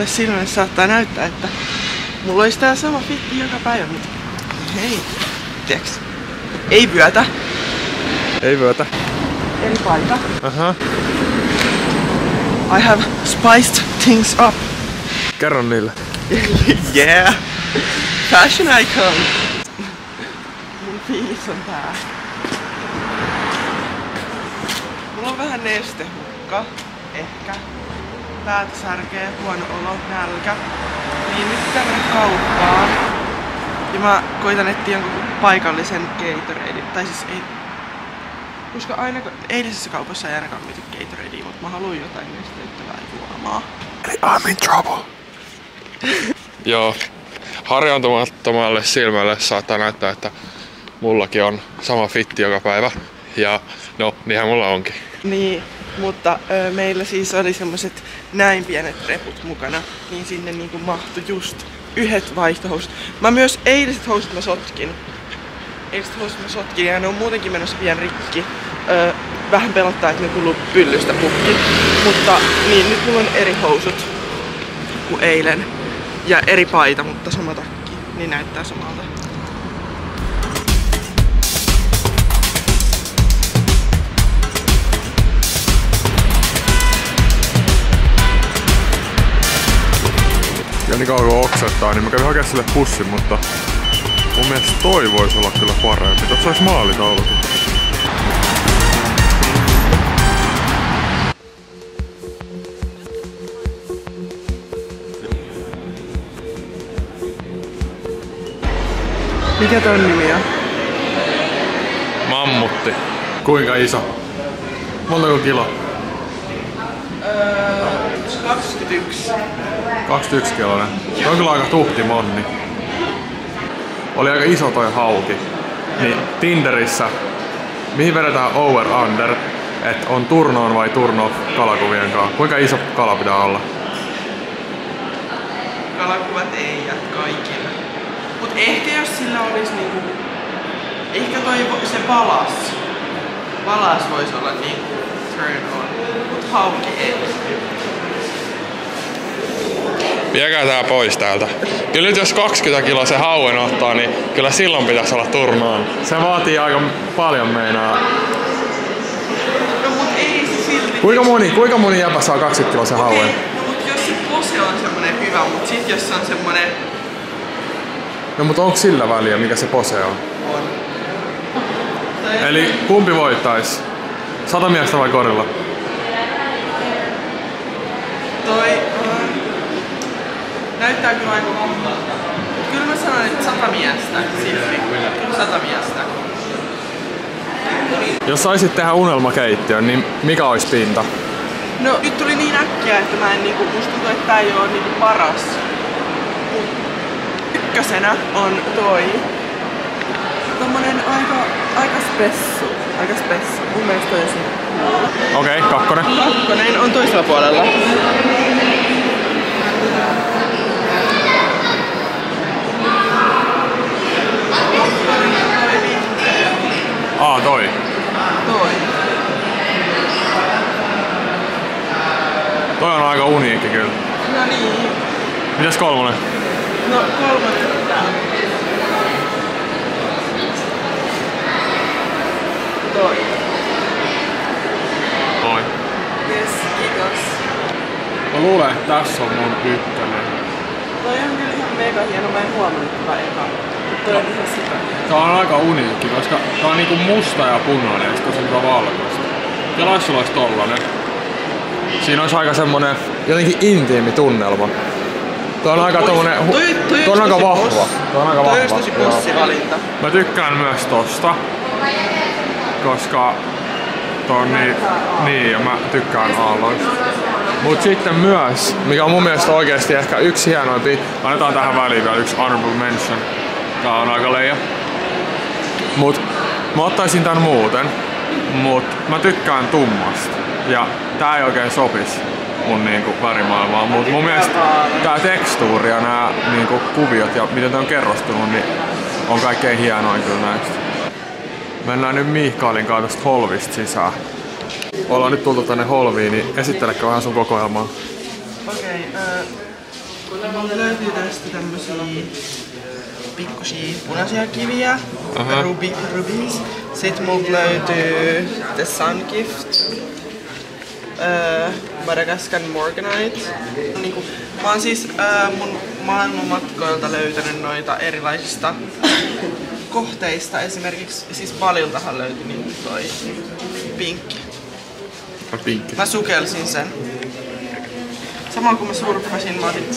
omalle silmälle saattaa näyttää, että mulla olisi tää sama fitti joka päivä, mutta hei, tiiäks, ei vyötä. Ei vyötä. Eri paita. Aha. I have spiced things up. Kerro niille. Yeah! Fashion icon! Mun fiilis on tää. Mulla on vähän nestehukka, ehkä. Päätä särkee, huono olo, nälkä. Niin nyt pitää mennä kauppaan. Ja mä koitan etsiä jonkun paikallisen Gatorade. Tai siis ei... Koska aina eilisessä kaupassa ei ainakaan myyty Gatoradea, mutta mä haluan jotain nesteyttävää juomaa. Eli I'm in trouble. Joo. Harjaantumattomalle silmälle saattaa näyttää, että mullakin on sama fitti joka päivä. Ja no, niinhän mulla onkin. Niin, mutta meillä siis oli semmoset näin pienet reput mukana, niin sinne niinku mahtui just yhdet vaihtohousut. Mä myös eiliset housut mä sotkin. Ja ne on muutenkin menossa pian rikki. Vähän pelottaa, että ne kuluu pyllystä pukki. Mutta niin, nyt mulla on eri housut kuin eilen. Ja eri paita, mutta sama takki. Niin näyttää samalta. Ja niin kauan kun oksettaa, niin mä kävin hakemaan sille pussin, mutta mun mielestä toi voisi olla kyllä parempi. Tossa olisi maalitaulukin. Mikä ton nimi on? Mammutti. Kuinka iso? Montako kilo? 21. 21 kiloinen. Se on kyllä aika tuhti monni. Oli aika iso toi hauki. Niin Tinderissä, mihin vedetään over under, että on turn on vai turn off kalakuvien kanssa. Kuinka iso kala pitää olla? Kalakuvat ei jää kaikille. Mut ehkä jos sillä olisi niinku... Ehkä se valas voisi olla niinku turn on. Mut hauki ei. Viekää tää pois täältä. Kyllä nyt jos 20 kiloa se hauen ottaa, niin kyllä silloin pitäisi olla turnaan. Se vaatii aika paljon meinaa. No mut ei se silti... Kuinka moni jäpä saa 20 kiloa se hauen? No mut jos se pose on semmonen hyvä, mut sit jos se on semmonen... No mut onko sillä väliä, mikä se pose on? On. Eli kumpi voittais? 100 miestä vai korilla? Näyttää kyllä aika monta. Kyllä mä sanoin, että 100 miestä. Silti. Kyllä 100 miestä. Jos saisit tehdä unelmakeittiön, niin mikä olisi pinta? No nyt tuli niin äkkiä, että mä en niinku, musta tuntuu, että tää ei oo niinku paras. Ykkösenä on toi. Tommonen aika spessu. Mun mielestä toi on Okei, kakkonen. Kakkonen on toisella puolella. Toi. Toi on aika uniikki kyllä. No niin. Mitäs kolmonen? No kolmonen on tää. Toi. Yes, kiitos. Mä luulen, että tässä on mun ykkönen. Toi on kyllä ihan mega hieno, mä en huomannut tätä eka. Toi on ihan sikahieno. Tää on aika uniikki, koska tää on niinku musta ja punainen ja sit on semmoista valkoista. Kelais sulla ois tollanen. Siinä olisi aika semmonen jotenkin intiimi tunnelma. Tuo on aika tommonen... Tuo on aika vahva. Toi on tosi bossivalinta. Mä tykkään myös tosta. Koska tuo on niin ja mä tykkään aalloista. Mut sitten myös, mikä on mun mielestä oikeesti ehkä yksi hienoimpi, annetaan tähän väliin vielä yksi honorable mention. Tää on aika leija. Mut mä ottaisin tän muuten. Mut mä tykkään tummasta. Ja tää ei oikein sopis mun niinku värimaailmaan. Mut mun mielestä tää tekstuuri ja nää niinku kuviot ja miten tää on kerrostunut, niin on kaikkein hienoin kyllä näistä. Mennään nyt Mihkailin kanssa tästä Holvista sisään. Ollaan nyt tultu tänne Holviin, niin esittelekö vähän sun kokoelmaa? Okei, Mulla löytyy tästä tämmösiä pikkusia punaisia kiviä, rubies. Sitten multa löytyy The Sun Gift, Madagascar Morganite. Niinku, mä oon siis mun maailmanmatkoilta löytänyt noita erilaisista kohteista. Esimerkiksi siis Baliltahan löytyi niin toi pinkki. Mä sukelsin sen. Samalla kun mä surffasin, mä otin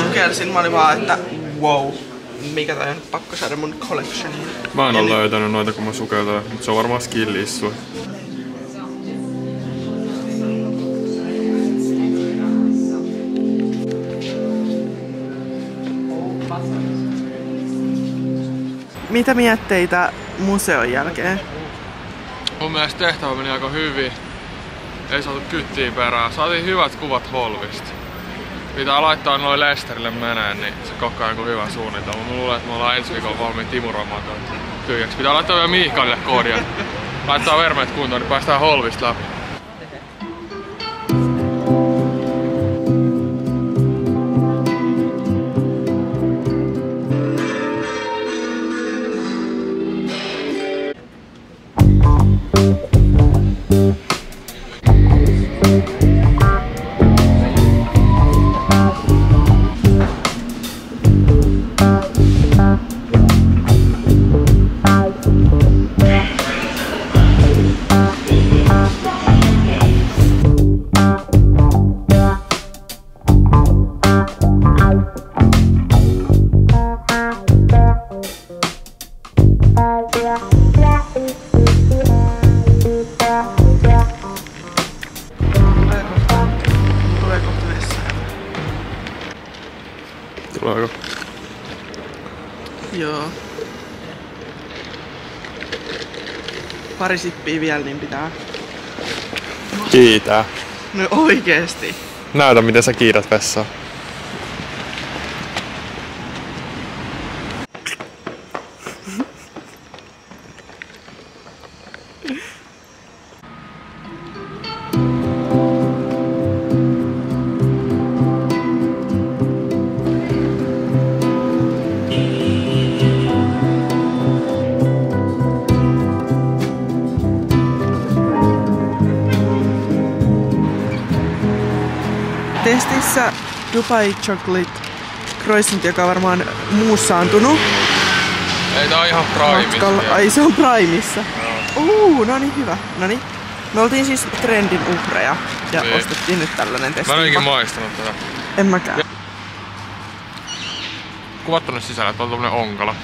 sukelsin, mä olin vaan, että wow, mikä toi on, pakko saada mun collectioniin. Mä en oo löytänyt noita kun mä sukeltaan, mutta se on varmaan skillissu. Mitä mietteitä museon jälkeen? Mun mielestä tehtävä meni aika hyvin. Ei saatu kyttiin perään. Saatiin hyvät kuvat Holvista. Pitää laittaa noin Lesterille meneen, niin se koko ajan hyvä suunnitelma. Mä luulen, että me ollaan ensi viikolla valmiin timuroimaan tyhjäksi. Pitää laittaa vielä Miikalille koodia. Laittaa vermeet kuntoon, niin päästään Holvista läpi. Tuleeko? Joo. Pari sippiä vielä, niin pitää. Kiitää. No oikeesti. Näytä miten sä kiität vessaan. Testissä Dubai Chocolate Croissant, joka on varmaan muussaantunut. Ei tää on ihan Primissa. Ai se on Primissa. No niin hyvä. Noniin. Me oltiin siis trendin uhreja ja ostettiin nyt tällainen testi. Mä en oikein maistanut tätä. En mäkään. Kuvat tonne sisällä, että on tommonen onkalo.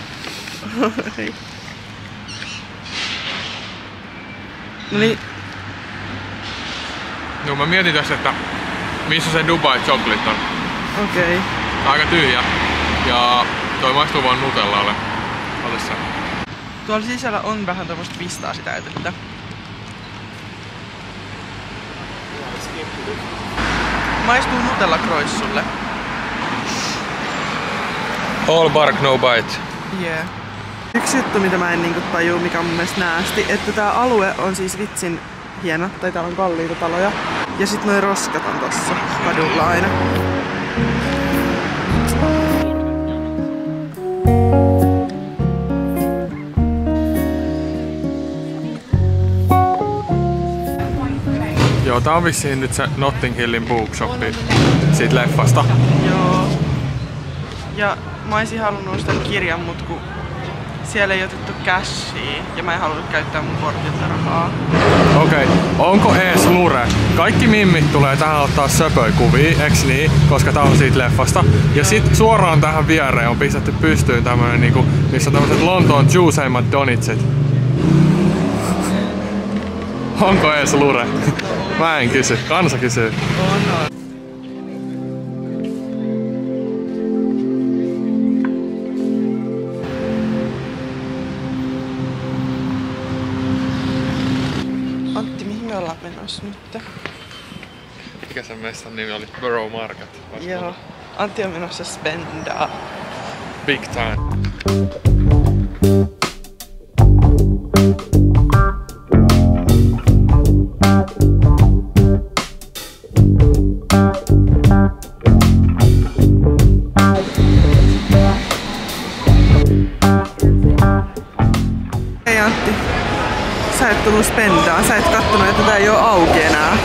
Noniin. Joo, mä mietin tässä, että missä se Dubai Chocolate on. Okei. Aika tyhjä. Ja toi maistuu vaan Nutellalle. Ota se. Tuolla sisällä on vähän tommoista pistaasitäytettä. Maistuu Nutella croissulle. All bark, no bite. Yeah. Yksi juttu, mitä mä en niinku tajuu, mikä on mun mielestä näästi, että tää alue on siis vitsin hieno, tai täällä on kalliita taloja. Ja sit noi roskat on tossa kadulla aina. Joo, tää on vissiin nyt se Notting Hillin bookshoppi siitä leffasta. Joo. Ja mä oisin halunnut ostaa kirjan, mut kun siellä ei otettu cashia ja mä en halunnut käyttää mun kortilta rahaa. Okei, onko ees lure? Kaikki mimmit tulee tähän ottaa söpöikuvia, eks niin? Koska tää on siitä leffasta. Ja sit suoraan tähän viereen on pistetty pystyyn tämmönen niinku, missä on tämmöset Lontoon juiceimmat donitsit. Onko ees lure? Mä en kysy, kansa kysyy. On. Antti, mihin me ollaan menossa nyt? Mikä sen mestan nimi oli? Borough Market. Joo. Antti on menossa spendaa. Big time. Antti, sä et tullut spendaan. Sä et kattonut, että tää ei oo auki enää.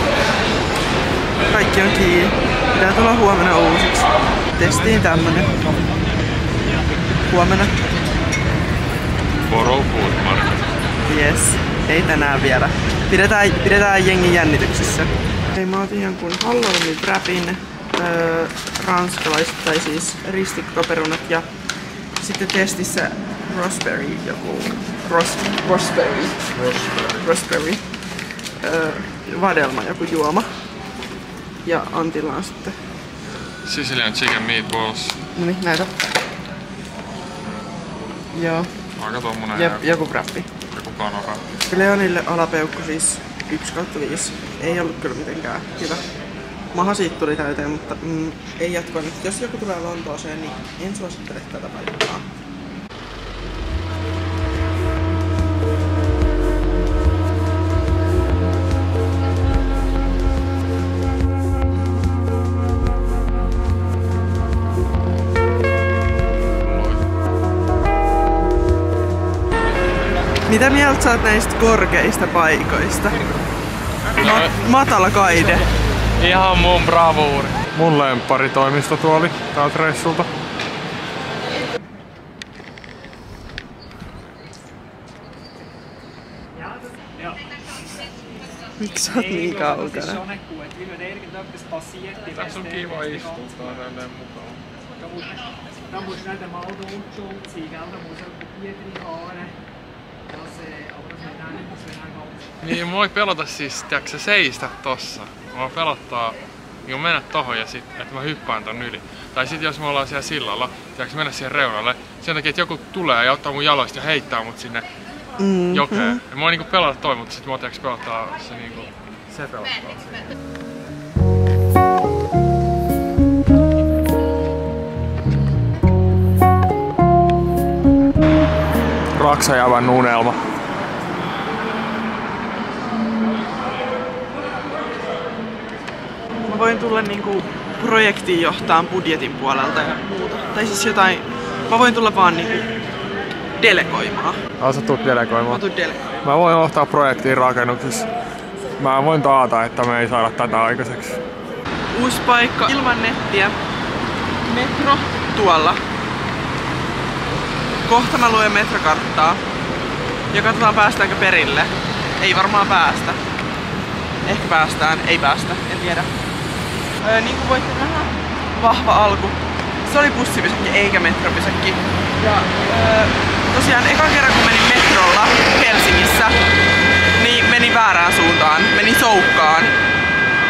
Kaikki on kiinni. Pitää tulla huomenna uusiksi. Testiin tämmönen. Huomenna. Borough Food Market. Yes. Ei tänään vielä. Pidetään jengi jännityksessä. Hei, mä otin jonkun Halloween wrapin, ranskalaiset tai siis ristikkoperunat ja sitten testissä raspberry joku raspberry vadelma joku juoma. Ja Antilla on sitten Sicilian chicken meatballs. no niin, näitä. Joo. Aika tommonen Ja joku wrappi. joku kanora. Leonille alapeukku siis 1/5. Ei ollut kyllä mitenkään hyvä. Maha siitä tuli täyteen, mutta ei jatkoa nyt. Jos joku tulee Lontooseen, niin en suosittele tätä paikkaa. Mitä mieltä sä oot näistä korkeista paikoista? Matala kaide. Ihan mun bravuuri. Mun lemppari toimistotuoli täältä reissulta. Miksi sä oot niin kaukana? Tässä on kiva istua tälleen mukaan. Da musst du nicht einmal Notschutz sein, gell? Da musst du etwa Bier drin haben. Aber das wird auch nicht, das wird auch ganz... Niin, moi pelota siis, tiiäksä, seistä tossa. Mua pelottaa niin mennä tohon ja sit, että mä hyppään ton yli. Tai sit jos me ollaan siellä sillalla, tiiäksä, mennä siihen reunalle. Sen takia, että joku tulee ja ottaa mun jaloista ja heittää mut sinne jokeen. Ja mua niinku pelota toi, mutta sit mua tiiäksä pelottaa se niinku... Se pelottaa siinä. Raksajavan unelma. Mä voin tulla niinku projektiin johtaan budjetin puolelta ja muuta. Tai siis jotain, mä voin tulla vaan niinku delegoimaan. Sä tuut delegoimaan? Mä tuun delegoimaan. Mä voin johtaa projektiin rakennuksessa. Mä voin taata, että me ei saada tätä aikaiseksi. Uusi paikka ilman nettiä. Metro tuolla. Kohta mä luen metrokarttaa. Ja katsotaan päästäänkö perille. Ei varmaan päästä. Ehkä päästään, ei päästä, en tiedä. Niin kuin voitte nähdä, vahva alku. Se oli bussipysäkki eikä metropysäkki. Ja tosiaan ekan kerran kun menin metrolla Helsingissä, niin menin väärään suuntaan, menin Soukkaan.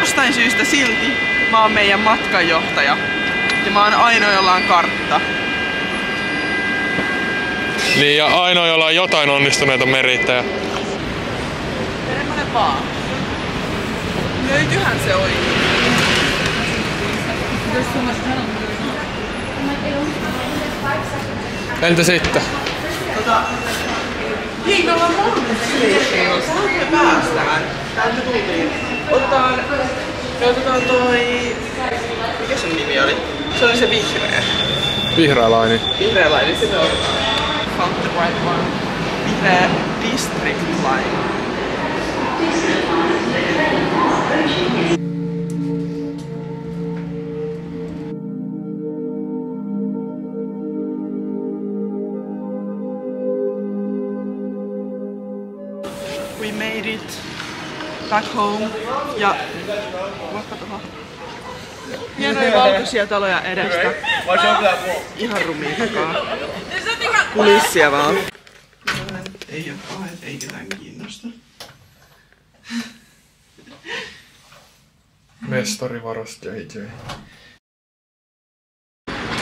Jostain syystä silti mä oon meidän matkanjohtaja. Ja mä oon ainoa, jolla on kartta. Niin, ja ainoa, jolla on jotain onnistuneita merittäjä. Semmonen vaan. Löytyyhän se oikein. Entä sitten? Hei, me ollaan Monument Stationilla. Saanko me päästään? Täältä tultiin. Otetaan toi... Mikä sen nimi oli? Se oli se vihreä. Vihreä laini. Vihreä laini, se on. Found the right one. Vihreä District Line. We made it back home ja vaikka tuohon hienoja valkoisia taloja edestä. Ihan rumia takaa. Kulissia vaan. Ei oo kauheet, ei ketään kiinnosta. Mestarivaras JJ.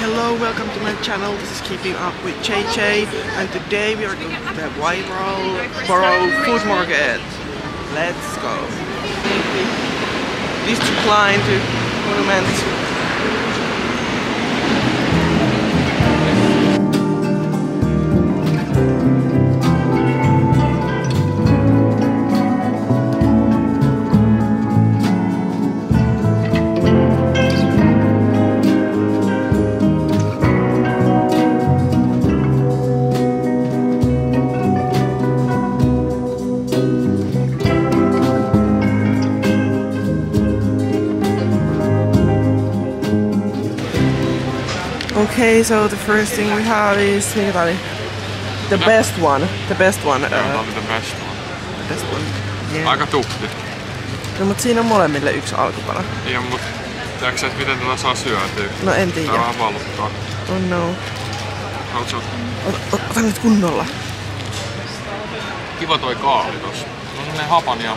Hello, welcome to my channel. This is Keeping Up with JJ, and today we are going to the Borough Food Market. Let's go. District line to Monument. Okay, so the first thing we have is the best one. The best one. Tää oli the best one. The best one. Yeah. Aika tuhti. No mut siinä on molemmille yksi alkupala. Ja mut tiedätkö et miten tätä saa syötyä? No en tiedä. Tää vähän valuttaa. Oh no. Haluatko? Ota nyt kunnolla. Kiva toi kaali tossa. On semmonen hapan ja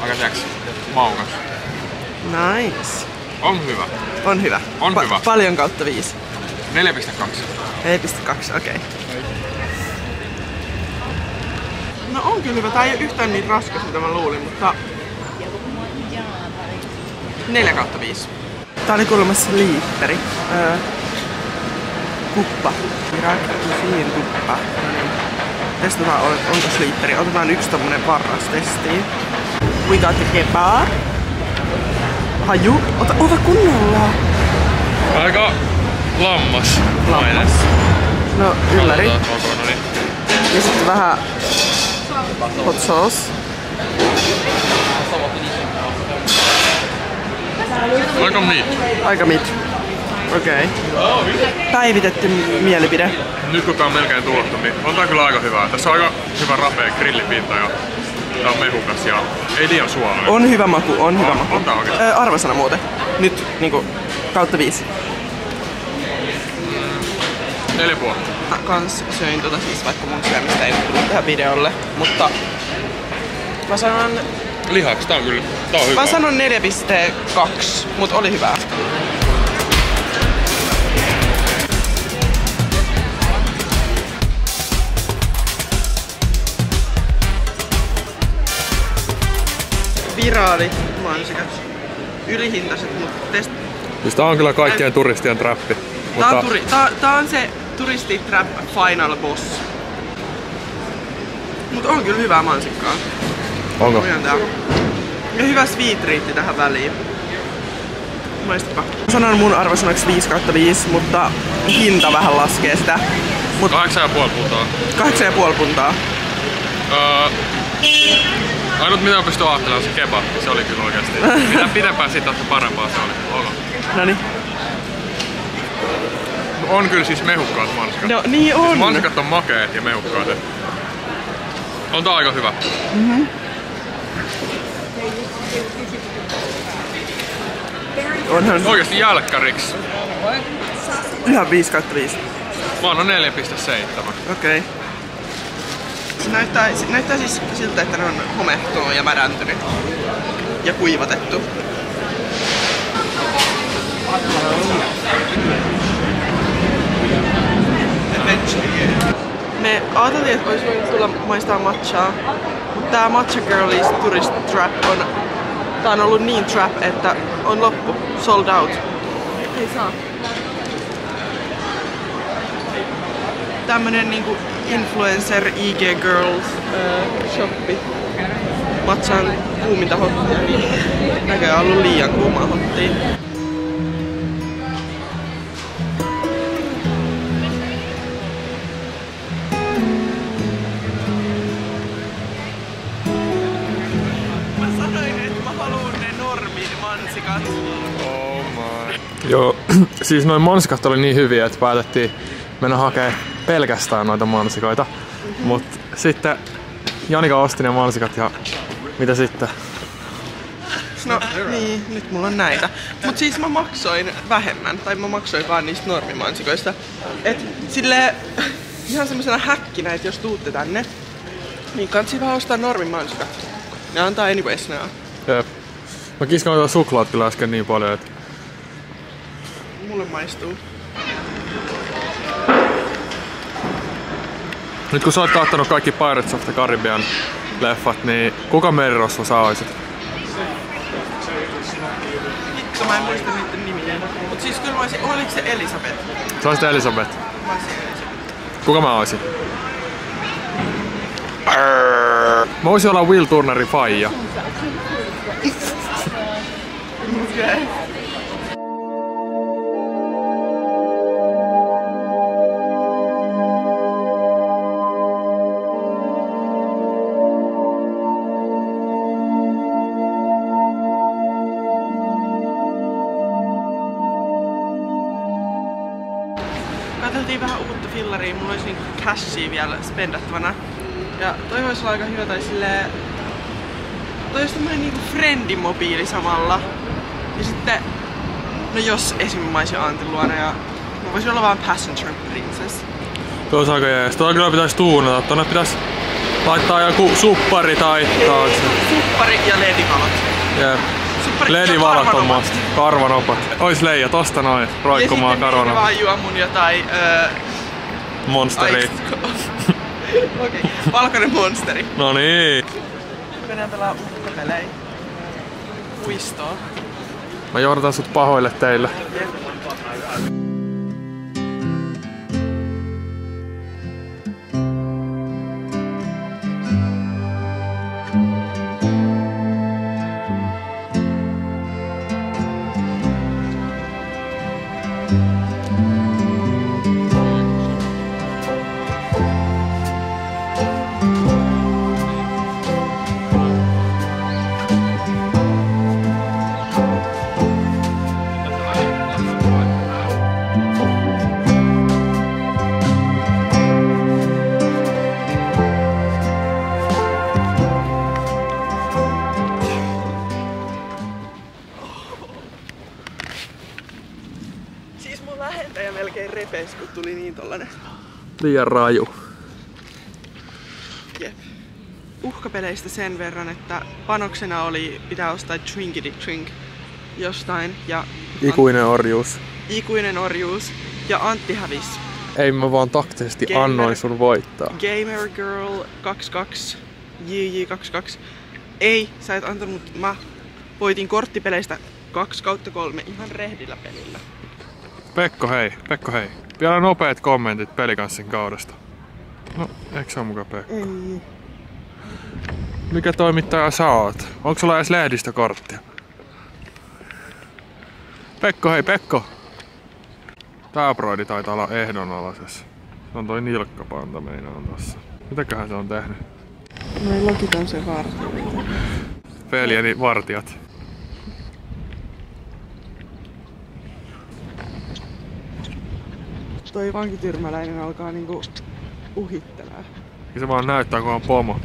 aika tiiäks maukas. Nice. On hyvä. On hyvä. On hyvä. Paljon kautta 5. 4,2. 4,2, okei. No on kyllä hyvä. Tää ei oo yhtään niin raskas mitä mä luulin, mutta 4/5. Tää oli kuulemma sliipperi. Kuppa. Siihen kuppa. Testataan onko sliipperi. Otetaan yksi tommonen varras testiin. We got the kebab. Haju. Ota kunnolla. Aika lammas. Lammas. No ylläri. Katsotaan, no niin. Ja sitten vähän hot sauce. Aika mid. Aika mid. Okei. Päivitetty mielipide. Nyt kun tää on melkein tuottu, niin on tää kyllä aika hyvää. Tässä on aika hyvä rapea grillipinta ja tää on mehukas ja ei liian suolainen. On hyvä maku, on hyvä maku. On tää oikeesti. Arvosana muuten. Nyt niinku kautta 5. 4,5. Kans söin siis vaikka mun syömistä ei nyt tullut tähän videolle, mutta mä sanon... Lihaksi tää on kyllä, tää on hyvä. Mä sanon 4,2, mut oli hyvää. Viraali mansikat. Ylihintaiset, mutta Siis tää on kyllä kaikkien turistien trappi. Tää on se turisti trap final boss. Mut on kyllä hyvää mansikkaa. Onko? Ja hyvä sweet treatti tähän väliin. Maistapa. Sanon mun arvosanaksi 5/5, mutta hinta vähän laskee sitä. 8,5 puntaa. 8,5 puntaa. Ainut mitä mä pystyn ajattelemaan on se kebab. Se oli kyllä oikeesti. Mitä pidempään siitä on parempaa se oli. Olo. Noniin. On kyllä siis mehukkaat mansikat. No niin on. Siis mansikat on makeet ja mehukkaat. On tää aika hyvä. Mhm. Onhan Oikeesti jälkkäriksi. ihan 5/5. Mä annan 4,7. Okei. Se näyttää siis siltä, että ne on homehtunut ja mädäntynyt. Ja kuivatettu. Me ajateltiin, että olisi voinut tulla maistaa matchaa. Mutta tää Matcha Girlies Tourist Trap tää on ollut niin trap, että on loppu. Sold out. Ei saa. Tämmönen niinku influencer IG Girls shoppi. Matchan kuuminta hottia, niin näköjään on ollut liian kuumaa hottia. Mä sanoin, että mä haluun ne normimansikat. Oh my. Joo, siis noin mansikat oli niin hyviä, että päätettiin mennä hakemaan pelkästään noita mansikoita. Mut sitten Janika osti ne mansikat ja mitä sitten? No niin, nyt mulla on näitä. Mut siis mä maksoin vähemmän, tai mä maksoin vaan niistä normimansikoista. Et silleen ihan semmosena häkkinä, että jos tuutte tänne, niin kannattaa vaan ostaa normimansikat. Ne antaa anyways nää. Jep. Mä kiskoin noita suklaat kyllä äsken niin paljon, että Mulle maistuu. nyt kun sä oot kattonut kaikki Pirates of the Caribbean leffat, niin kuka merirosvo sä oisit? Vittu, mä en muista niiden nimiä. Mut siis kyllä mä oisin, oliko se Elisabeth? Sä oisit Elisabeth. Mä oisin Elisabeth. Kuka mä oisin? Mä voisin olla Will Turnerin faija. Okei. miettii vähän uutta fillaria, mulla olisi niinku cashia vielä spendattavana. Ja toi voisi olla aika hyvä, tai silleen... Toi olisi tämmönen niinku friendimobiili samalla. Ja sitten... No jos esim. Mä olisin Antin luona ja... Mä voisin olla vaan passenger princess. Tuo olisi aika jees. Tuo kyllä pitäisi tuunata. Tuonne pitäisi laittaa joku suppari tai taakse. Suppari ja LED-valot. Jep. LED-valot on maasta. Karvanopat. Ois Leija, tosta noin. Roikkumaan karvanopat. Ja sitten vaan juo mun jotain... Monsteri. Okei, valkoinen monsteri. No niin. Mennään pelaa uhkapelejä. Puistoa. Mä johdan sut pahoille teille. Lähentäjä melkein repes, kun tuli niin tollanen. Liian raju. Jep. Uhkapeleistä sen verran, että panoksena oli pitää ostaa Trinkity Trink jostain ja... Ikuinen orjuus. Ikuinen orjuus. Ja Antti hävisi. Ei, mä vaan taktisesti annoin sun voittaa. Gamer Girl 22. JJ22. Ei, sä et antanut. Mä voitin korttipeleistä 2/3 ihan rehdillä pelillä. Pekko hei. Vielä nopeat kommentit pelikanssin kaudesta. No, eikö se ole muka Pekko? Ei. Mikä toimittaja sä oot? Onko sulla edes lehdistökorttia? Pekko hei, Pekko! Tää broidi taitaa olla ehdonalaisessa. Se on toi nilkkapanta meinaan tossa. Mitäköhän se on tehnyt? Noi lokit on se vartija. Veljeni vartijat. Toi vankityrmäläinen alkaa niinku uhittelää. Ja se vaan näyttää, kun on pomo.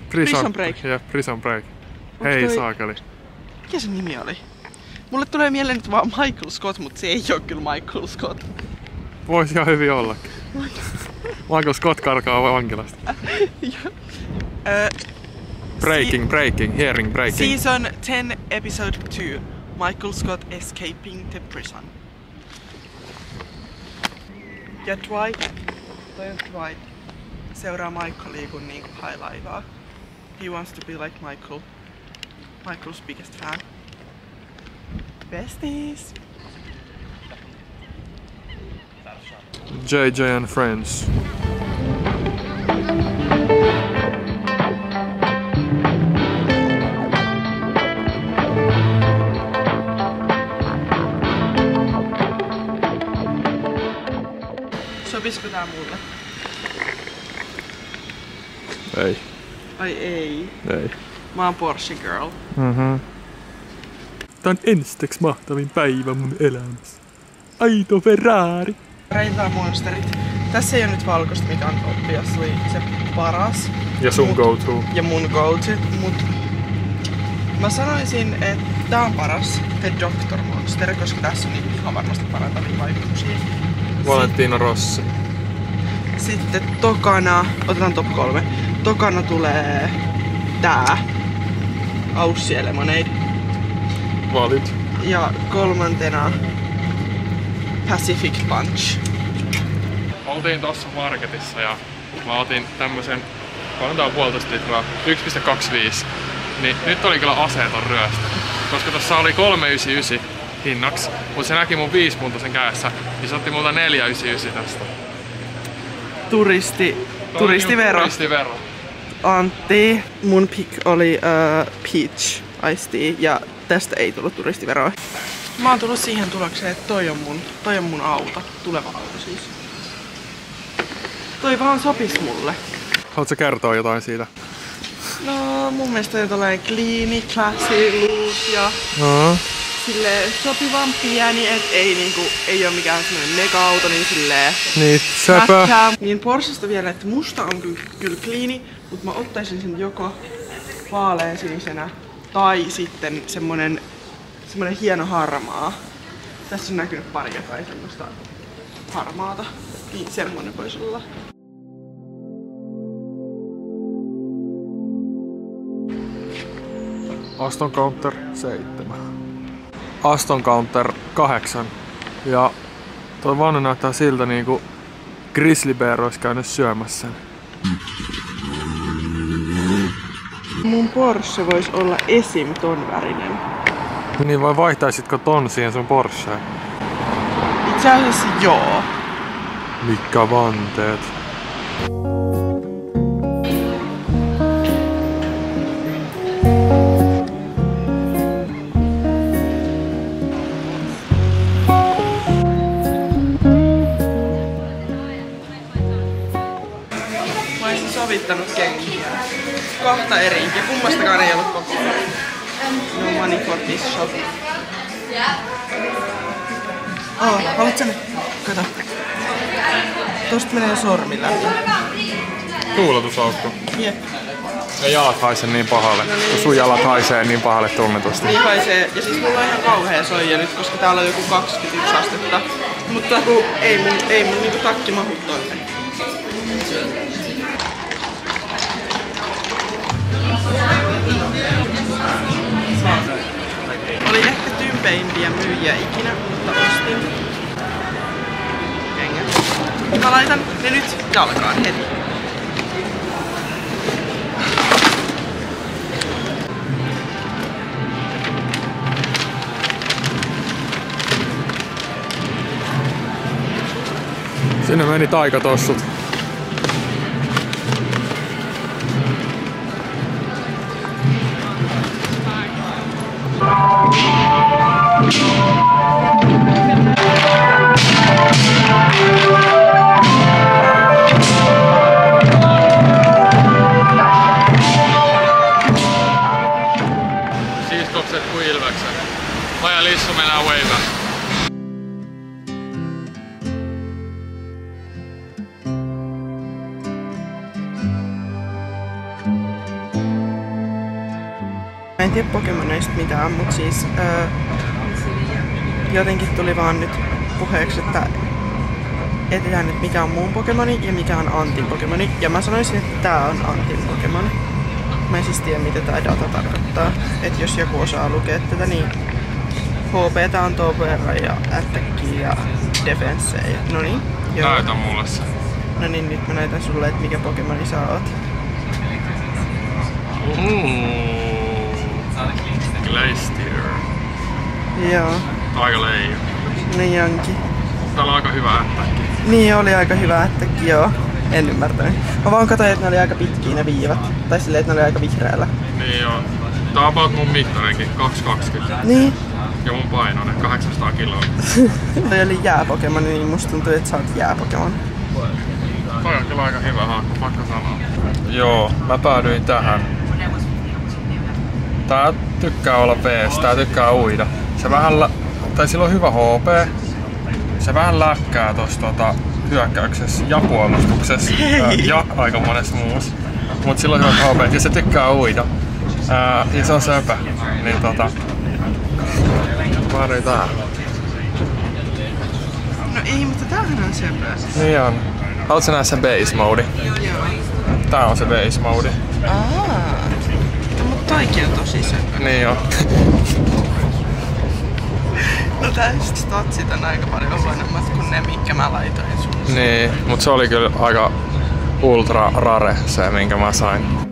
Prison Break. Jep, Prison Break. Hei toi... saakeli. Mikä se nimi oli? Mulle tulee mieleen nyt vaan Michael Scott, mutta se ei oo kyllä Michael Scott. Voisi ihan hyvin ollakin. Michael Scott karkaa vankilasta. Hearing breaking. Season 10, episode 2. Michael Scott escaping the prison. Ja Dwight, toi on Dwight, seuraa Michaelia kun niinku hailaivaa. He wants to be like Michael. Michael's biggest fan. Besties! JJ and Friends. Sopisiko tää mulle? Ei. Ai ei. Ei. Mä oon Porsche girl. Tää on ensiksi mahtavin päivä mun elämässä. Aito Ferrari! Reitataan monsterit. Tässä ei oo nyt valkoista, mikä on obviously se paras. Ja sun go-to. Ja mun go-to, mut mä sanoisin, että tää on paras, The Doctor Monster, koska tässä on niin ihan varmasti parantavia vaikutuksia. Valentino Rossi. Sitten tokana, otetaan top 3. Tokana tulee tää, Aussie Lemonade. Valit. Ja kolmantena Pacific Punch. Oltiin tossa marketissa ja mä otin tämmösen, paljon tää on 1,5 litraa, 1,25. Niin nyt oli kyllä aseeton ryöstö. Koska tossa oli 3,99 hinnaksi, mutta se näki mun 5-puntasen kädessä, niin se otti multa 4,99 tästä. Turistivero. Turistivero. Antti, mun pick oli Peach Iced Tea ja tästä ei tullut turistiveroa. Mä oon tullut siihen tulokseen, että toi on mun auto, tuleva auto siis. Toi vaan sopis mulle. Haluatko kertoa jotain siitä? No mun mielestä on tällainen clean, classy look ja silleen sopivan pieni, et ei oo mikään semmonen mega-auto, niin silleen Niin, söpö. mäkkää. Niin Porschesta vielä, että musta on kyllä kliini, mut mä ottaisin sen joko vaaleansinisenä tai sitten semmonen hieno harmaa. Tässä on näkynyt pari jotain semmoista harmaata. Niin semmonen voisi olla. Aston Counter 7. Aston Counter 8. Ja toi vanha näyttää siltä niinku Grizzly Bear olisi käynyt syömässä. Mun Porsche voisi olla esim. Ton värinen. Niin vai vaihtaisitko ton siihen sun Porscheen? Itse asiassa joo. Mikä vanteet? Mä olisin sovittanut kenkiä. Kahta eri ja kummastakaan ei ollut koko. No money for this shop. Haluat sen? Kato. Tosta menee sormi läpi. Tuuletusaukko. Jep. Ja jalat haisee niin pahalle, kun sun jalat haisee niin pahalle tunnetusti. Niin haisee. Ja siis mulla on ihan kauhea soija nyt, koska täällä on joku 21 astetta. Mutta ei mun niinku takki mahu tonne. Oli ehkä tympeimpiä myyjiä ikinä, mutta ostin kengät. Mä laitan ne nyt jalkaan heti. Sinne meni taikatossut. Siiskokset kuin ilvekset. Maja Lissu mennään waveen. Mä en tiedä Pokemoneista mitään, mut siis jotenkin tuli vaan nyt puheeksi, että etsitään nyt mikä on mun Pokemoni ja mikä on Antin Pokemoni. Ja mä sanoisin, että tää on Antin Pokemoni. Mä en siis tiedä mitä tää data tarkoittaa. Et jos joku osaa lukea tätä, niin HP:tä on tuon verran ja Attackia ja Defensea. Noniin. Näytä mulle se. No niin, nyt mä näytän sulle, että mikä Pokemoni sä oot. Glacier. Joo, Aika leiju. niin onkin. Täällä on aika hyvä ättäkki. Niin oli aika hyvä ättäkki, joo. En ymmärtänyt. Mä vaan katsoin, että ne oli aika pitkiä ne viivat. Tai silleen, että ne oli aika vihreällä. Niin joo. Tää on about mun mittainenkin, 220. Niin. Ja mun painoinen, 800 kiloa. Toi oli jääpokemoni, niin musta tuntuu, että sä oot jääpokemon. Toi on kyllä aika hyvä haakku, pakko sanoa. Joo, mä päädyin tähän. Tää tykkää olla vees, tää tykkää uida. Se vähän tai sillä on hyvä HP. Se vähän läkkää tossa hyökkäyksessä ja puolustuksessa ja aika monessa muussa. Mut sillä on hyvät HP ja se tykkää uida. Ja se on söpä. Niin päädyin tähän. No ei, mutta tämähän on söpö. Niin on. Haluatko nähdä sen base mode? Joo. Tää on se base mode. No mut toikin on tosi söpö. Niin on. No tästä statsit on aika paljon huonommat kuin ne, mitkä mä laitoin sulle. Niin, mut se oli kyllä aika ultra rare se, minkä mä sain.